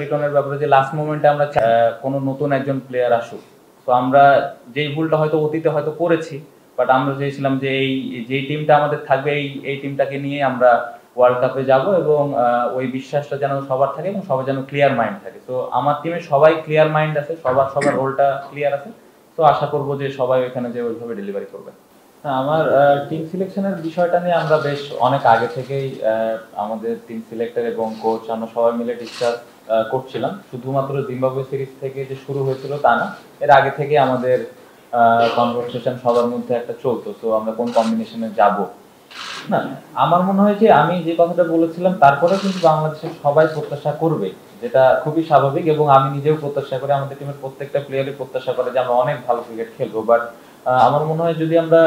লিটনের ব্যাপারে যে লাস্ট মোমেন্টে আমরা কোনো নতুন একজন প্লেয়ার আসুক, তো আমরা যেই ভুলটা হয়তো অতীতে হয়তো করেছি, বাট আমরা চেয়েছিলাম যে যেই টিমটা আমাদের থাকবে এই টিমটাকে নিয়ে আমরা ওয়ার্ল্ড কাপে যাব এবং ওই বিশ্বাসটা যেন সবার থাকে এবং সবার যেন ক্লিয়ার মাইন্ড থাকে। তো আমার টিমে সবাই ক্লিয়ার মাইন্ড আছে, সবার রোলটা ক্লিয়ার আছে। তো আশা করবো যে সবাই ওইখানে যে ওইভাবে ডেলিভারি করবে। আমার টিম সিলেকশনের বিষয়টা নিয়ে আমরা বেশ অনেক আগে থেকেই আমাদের টিম সিলেক্টর এবং কোচ আমরা সবাই মিলে ডিসকাস করছিলাম। শুধুমাত্র জিম্বাবুয়ে সিরিজ থেকে যে শুরু হয়েছিল তা না, এর আগে থেকে আমাদের কনভারসেশন সবার মধ্যে একটা চলতো। তো আমরা কোন কম্বিনেশনে যাব না, আমার মনে হয় যে আমি যে কথাটা বলেছিলাম তারপরে কিন্তু বাংলাদেশের সবাই প্রত্যাশা করবে, যেটা খুবই স্বাভাবিক এবং আমি নিজেও প্রত্যাশা করি, আমাদের টিমের প্রত্যেকটা প্লেয়ারই প্রত্যাশা করে যে আমরা অনেক ভালো ক্রিকেট খেলবো। বাট আমার মনে হয় যদি আমরা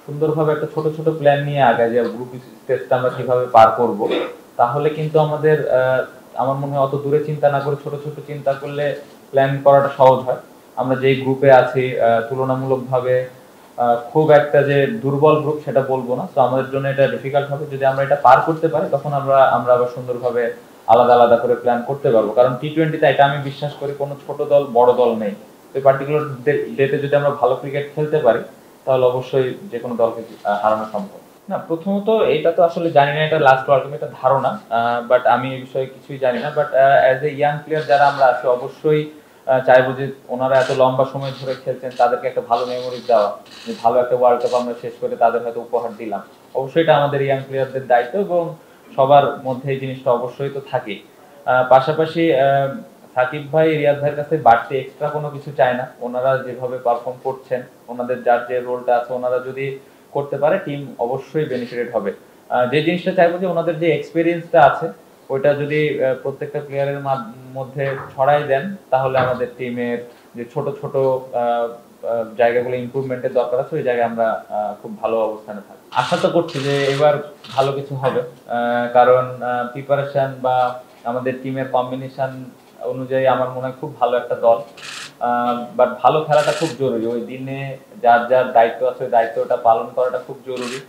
সুন্দরভাবে একটা ছোট ছোট প্ল্যান নিয়ে আগাই যে গ্রুপ স্টেজটা আমরা কিভাবে পার করব, তাহলে কিন্তু আমাদের আমার মনে হয় অত দূরে চিন্তা না করে ছোট ছোট চিন্তা করলে প্ল্যান করাটা সহজ হয়। আমরা যেই গ্রুপে আছি তুলনামূলকভাবে খুব একটা যে দুর্বল গ্রুপ সেটা বলবো না। তো আমাদের জন্য এটা ডিফিকাল্ট হবে, যদি আমরা এটা পার করতে পারি তখন আমরা আবার সুন্দরভাবে আলাদা আলাদা করে প্ল্যান করতে পারবো। কারণ টি-20তে এটা আমি বিশ্বাস করি কোনো ছোট দল বড় দল নেই। তো পার্টিকুলার ডেতে যদি আমরা ভালো ক্রিকেট খেলতে পারি তাহলে অবশ্যই যে কোনো দলকে হারানো সম্ভব। না, প্রথমত এটা তো আসলে জানি না, এটা লাস্ট ওয়ার্ল্ড কাপে একটা ধারণা, বাট আমি এই বিষয়ে কিছুই জানি না। But as a young player যারা আমরা আছি অবশ্যই চাইবো যে ওনারা এত লম্বা সময় ধরে খেলছেন তাদেরকে একটা ভালো মেমোরি দেওয়া, যে ভালো একটা ওয়ার্ল্ড কাপ আমরা শেষ করে তাদের হয়তো উপহার দিলাম। অবশ্যই এটা আমাদের ইয়াং প্লেয়ারদের দায়িত্ব এবং সবার মধ্যে এই জিনিসটা অবশ্যই তো থাকেই। পাশাপাশি সাকিব ভাই রিয়াজ ভাইয়ের কাছে বাড়তি এক্সট্রা কোনো কিছু চায় না। ওনারা যেভাবে পারফর্ম করছেন, ওনাদের যার যে রোলটা আছে ওনারা যদি করতে পারে টিম অবশ্যই বেনিফিটেড হবে। যে জিনিসটা চাইবো যে ওনাদের যে এক্সপিরিয়েন্সটা আছে ওইটা যদি প্রত্যেকটা প্লেয়ারের মধ্যে ছড়াই দেন তাহলে আমাদের টিমের যে ছোট ছোট জায়গাগুলো ইমপ্রুভমেন্টের দরকার আছে ওই জায়গায় আমরা খুব ভালো অবস্থানে থাকি। আশা তো করছি যে এবার ভালো কিছু হবে, কারণ প্রিপারেশন বা আমাদের টিমের কম্বিনেশন অনুযায়ী আমার মনে হয় খুব ভালো একটা দল। বাট ভালো খেলাটা খুব জরুরি, ওই দিনে যার যার দায়িত্ব আছে দায়িত্বটা পালন করাটা খুব জরুরি।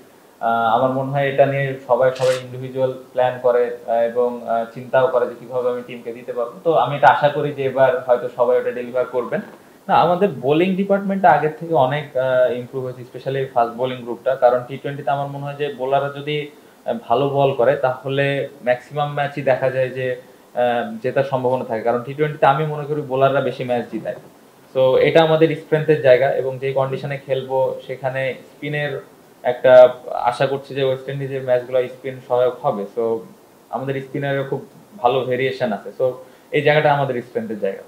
আমার মনে হয় এটা নিয়ে সবাই ইন্ডিভিজুয়াল প্ল্যান করে এবং চিন্তাও করে যে কিভাবে আমি টিমকে দিতে পারবো। তো আমি এটা আশা করি যে এবার হয়তো সবাই ওটা ডেলিভার করবেন। না, আমাদের বোলিং ডিপার্টমেন্টটা আগের থেকে অনেক ইমপ্রুভ হয়েছে, স্পেশালি ফাস্ট বোলিং গ্রুপটা। কারণ টি-20তে আমার মনে হয় যে বোলাররা যদি ভালো বল করে তাহলে ম্যাক্সিমাম ম্যাচই দেখা যায় যে জেতার সম্ভাবনা থাকে, কারণ টি-20তে আমি মনে করি বোলাররা বেশি ম্যাচ জিতায়। তো এটা আমাদের স্ট্রেংথের জায়গা এবং যে কন্ডিশনে খেলবো সেখানে স্পিনের একটা আশা করছি যে ওয়েস্ট ইন্ডিজের ম্যাচগুলো স্পিন সহায়ক হবে। তো আমাদের স্পিনারের খুব ভালো ভেরিয়েশন আছে, তো এই জায়গাটা আমাদের স্ট্রেংথের জায়গা।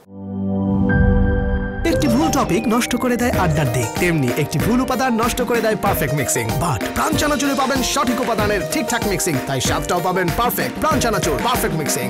একটি ভুল টপিক নষ্ট করে দেয় আড্ডার দিক, তেমনি একটি ভুল উপাদান নষ্ট করে দেয় পারফেক্ট মিক্সিং। বাট প্রাণ চানাচুরে পাবেন সঠিক উপাদানের ঠিকঠাক মিক্সিং, তাই স্বাদটাও পাবেন পারফেক্ট। প্রাণ চানাচুর পারফেক্ট মিক্সিং।